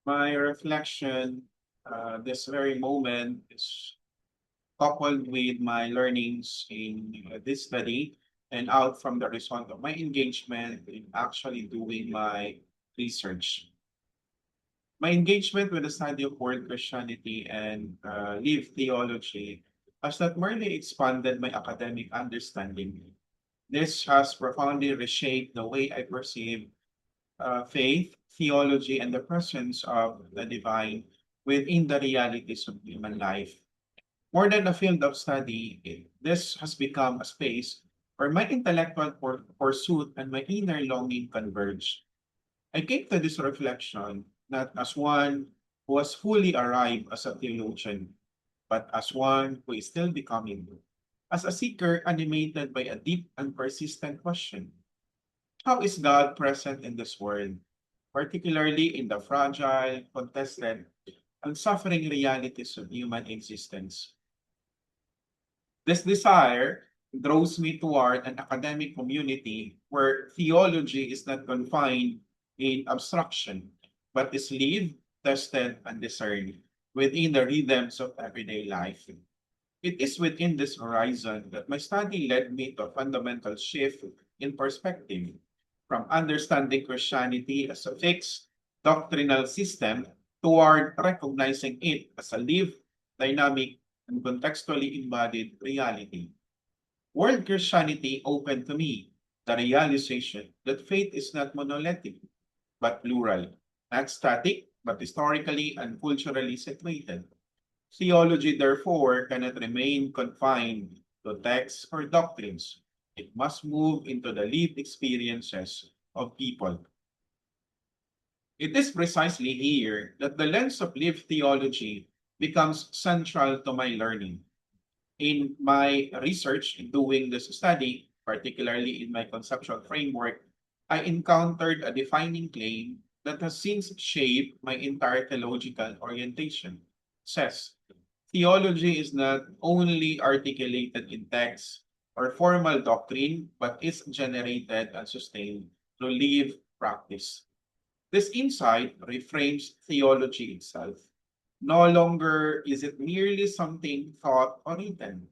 My reflection this very moment is coupled with my learnings in this study and out from the result of my engagement in actually doing my research. My engagement with the study of world Christianity and lived theology has not merely expanded my academic understanding. This has profoundly reshaped the way I perceive faith, theology, and the presence of the divine within the realities of human life. More than a field of study, this has become a space where my intellectual pursuit and my inner longing converge. I came to this reflection not as one who has fully arrived as a theologian, but as one who is still becoming, as a seeker animated by a deep and persistent question. How is God present in this world, particularly in the fragile, contested, and suffering realities of human existence? This desire draws me toward an academic community where theology is not confined in abstraction, but is lived, tested, and discerned within the rhythms of everyday life. It is within this horizon that my study led me to a fundamental shift in perspective from understanding Christianity as a fixed doctrinal system toward recognizing it as a lived, dynamic, and contextually embodied reality. World Christianity opened to me the realization that faith is not monolithic, but plural, not static, but historically and culturally situated. Theology, therefore, cannot remain confined to texts or doctrines. It must move into the lived experiences of people. It is precisely here that the lens of lived theology becomes central to my learning. In my research in doing this study, particularly in my conceptual framework, I encountered a defining claim that has since shaped my entire theological orientation. It says, theology is not only articulated in text or formal doctrine, but is generated and sustained through lived practice. This insight reframes theology itself. No longer is it merely something thought or written.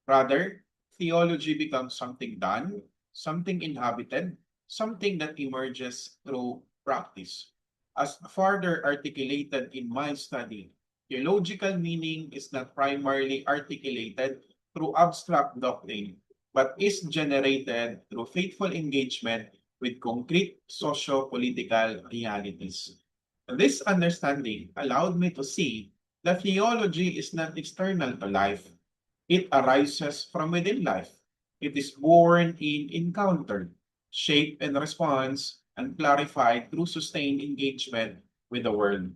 Rather, theology becomes something done, something inhabited, something that emerges through practice. As further articulated in my study, theological meaning is not primarily articulated through abstract doctrine, but is generated through faithful engagement with concrete socio-political realities. This understanding allowed me to see that theology is not external to life. It arises from within life. It is born in encounter, shaped in response, and clarified through sustained engagement with the world.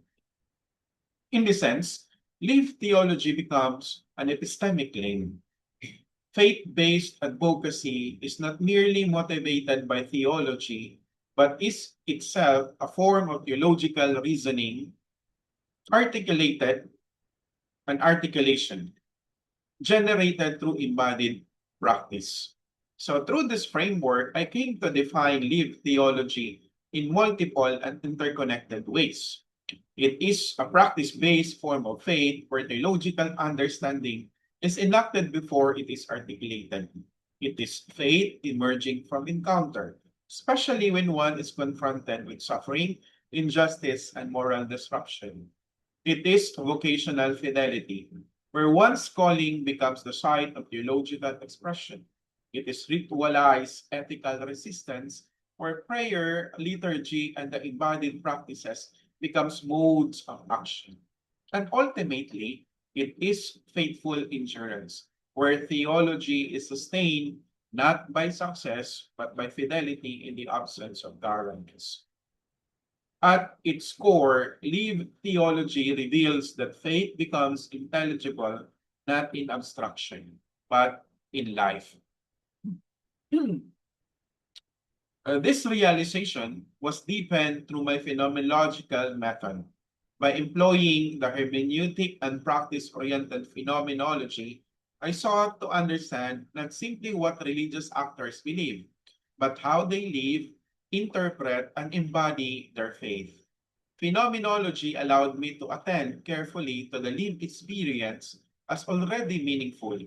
In this sense, lived theology becomes an epistemic lane. Faith-based advocacy is not merely motivated by theology, but is itself a form of theological reasoning, articulated and articulation, generated through embodied practice. So through this framework, I came to define lived theology in multiple and interconnected ways. It is a practice-based form of faith where theological understanding is enacted before it is articulated. It is faith emerging from encounter, especially when one is confronted with suffering, injustice, and moral disruption. It is vocational fidelity, where one's calling becomes the site of theological expression. It is ritualized ethical resistance, where prayer, liturgy, and the embodied practices becomes modes of action. And ultimately, it is faithful endurance, where theology is sustained not by success, but by fidelity in the absence of guarantees. At its core, lived theology reveals that faith becomes intelligible not in abstraction, but in life. This realization was deepened through my phenomenological method. By employing the hermeneutic and practice-oriented phenomenology, I sought to understand not simply what religious actors believe, but how they live, interpret, and embody their faith. Phenomenology allowed me to attend carefully to the lived experience as already meaningful.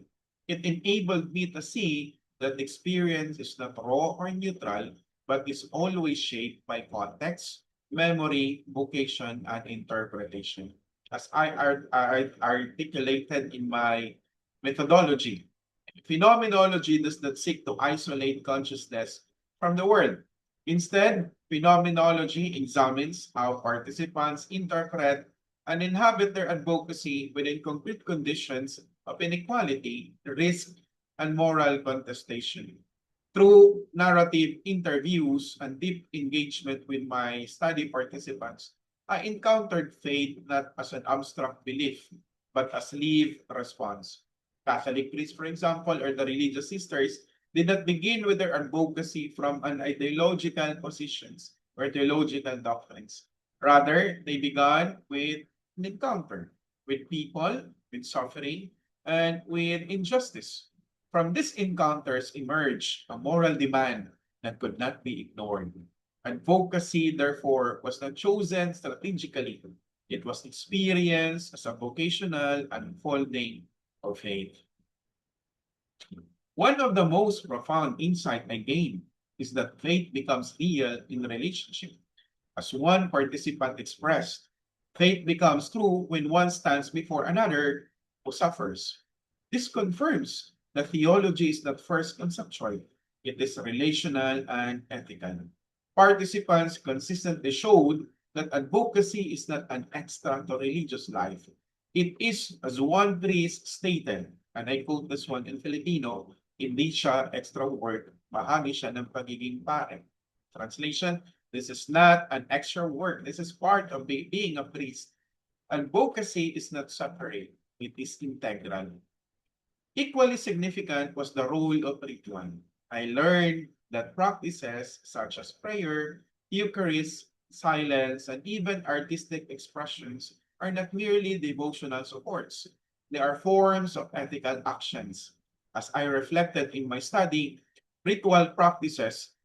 It enabled me to see that the experience is not raw or neutral, but is always shaped by context, memory, vocation, and interpretation. As I articulated in my methodology, phenomenology does not seek to isolate consciousness from the world. Instead, phenomenology examines how participants interpret and inhabit their advocacy within concrete conditions of inequality, risk, and moral contestation. Through narrative interviews and deep engagement with my study participants, I encountered faith not as an abstract belief, but as lived response. Catholic priests, for example, or the religious sisters, did not begin with their advocacy from an ideological positions or theological doctrines. Rather, they began with an encounter with people, with suffering, and with injustice. From these encounters emerged a moral demand that could not be ignored. Advocacy, therefore, was not chosen strategically. It was experienced as a vocational unfolding of faith. One of the most profound insight I gained is that faith becomes real in relationship. As one participant expressed, faith becomes true when one stands before another who suffers. This confirms that theology is not first conceptual, it is relational and ethical. Participants consistently showed that advocacy is not an extra to religious life. It is, as one priest stated, and I quote this one in Filipino, hindi siya extra work, bahagi siya ng pagiging pare. Translation, this is not an extra work. This is part of being a priest. Advocacy is not separate. It is integral. Equally significant was the role of ritual. I learned that practices such as prayer, Eucharist, silence, and even artistic expressions are not merely devotional supports. They are forms of ethical actions. As I reflected in my study, ritual practices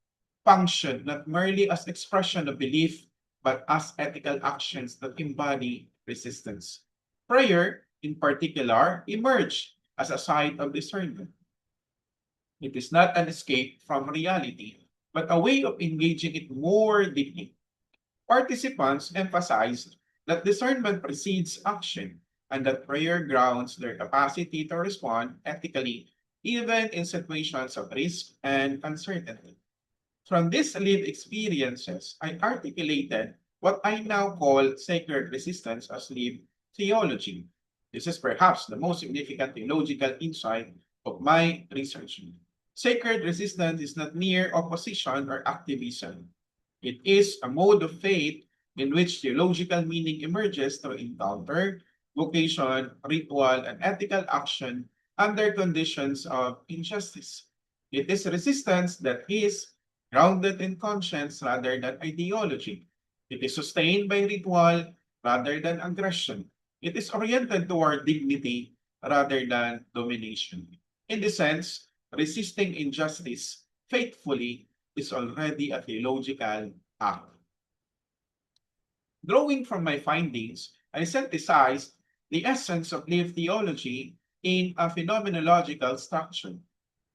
function not merely as expression of belief, but as ethical actions that embody resistance. Prayer, in particular, emerged as a sign of discernment. It is not an escape from reality, but a way of engaging it more deeply. Participants emphasized that discernment precedes action and that prayer grounds their capacity to respond ethically even in situations of risk and uncertainty. From these lived experiences, I articulated what I now call sacred resistance as lived theology. This is perhaps the most significant theological insight of my research. Sacred resistance is not mere opposition or activism. It is a mode of faith in which theological meaning emerges through encounter, vocation, ritual, and ethical action under conditions of injustice. It is resistance that is grounded in conscience rather than ideology. It is sustained by ritual rather than aggression. It is oriented toward dignity rather than domination. In this sense, resisting injustice faithfully is already a theological act. Drawing from my findings, I synthesized the essence of lived theology in a phenomenological structure.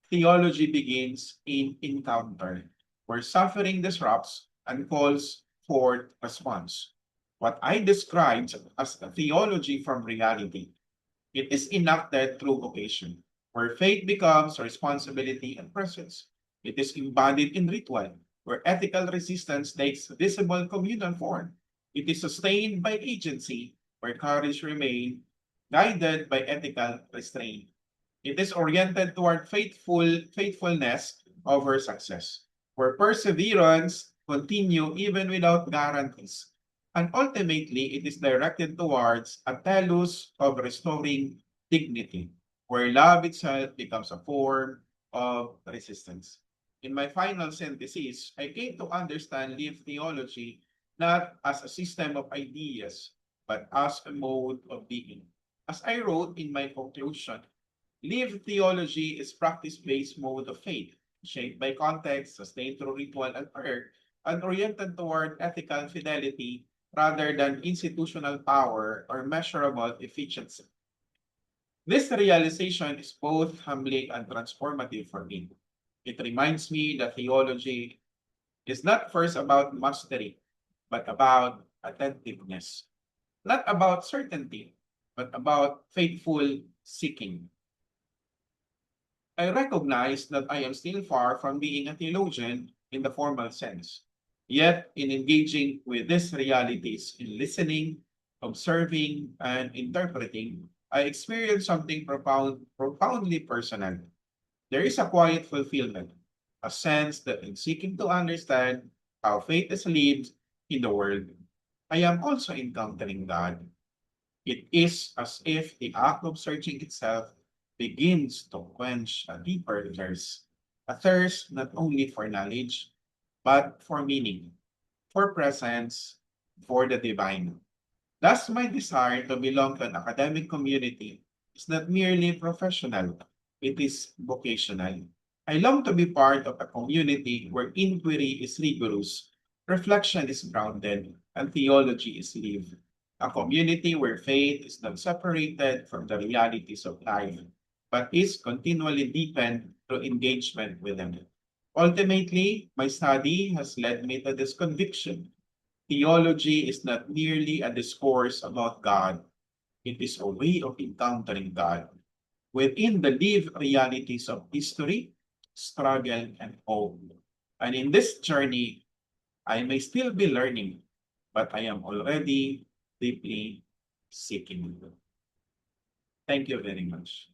Theology begins in encounter, where suffering disrupts and calls for response. What I described as a theology from reality, it is enacted through vocation, where faith becomes responsibility and presence. It is embodied in ritual, where ethical resistance takes visible communal form. It is sustained by agency, where courage remains guided by ethical restraint. It is oriented toward faithfulness over success, where perseverance continue even without guarantees. And ultimately, it is directed towards a telos of restoring dignity, where love itself becomes a form of resistance. In my final synthesis, I came to understand lived theology not as a system of ideas, but as a mode of being. As I wrote in my conclusion, lived theology is practice-based mode of faith, shaped by context, sustained through ritual and prayer, and oriented toward ethical fidelity rather than institutional power or measurable efficiency. This realization is both humbling and transformative for me. It reminds me that theology is not first about mastery, but about attentiveness. Not about certainty, but about faithful seeking. I recognize that I am still far from being a theologian in the formal sense. Yet, in engaging with these realities, in listening, observing, and interpreting, I experience something profoundly personal. There is a quiet fulfillment, a sense that in seeking to understand how faith is lived in the world, I am also encountering God. It is as if the act of searching itself begins to quench a deeper thirst, a thirst not only for knowledge, but for meaning, for presence, for the divine. Thus, my desire to belong to an academic community is not merely professional, it is vocational. I long to be part of a community where inquiry is rigorous, reflection is grounded, and theology is lived. A community where faith is not separated from the realities of life, but is continually deepened through engagement with them. Ultimately, my study has led me to this conviction. Theology is not merely a discourse about God, it is a way of encountering God within the lived realities of history, struggle, and hope. And in this journey, I may still be learning, but I am already deeply seeking. Thank you very much.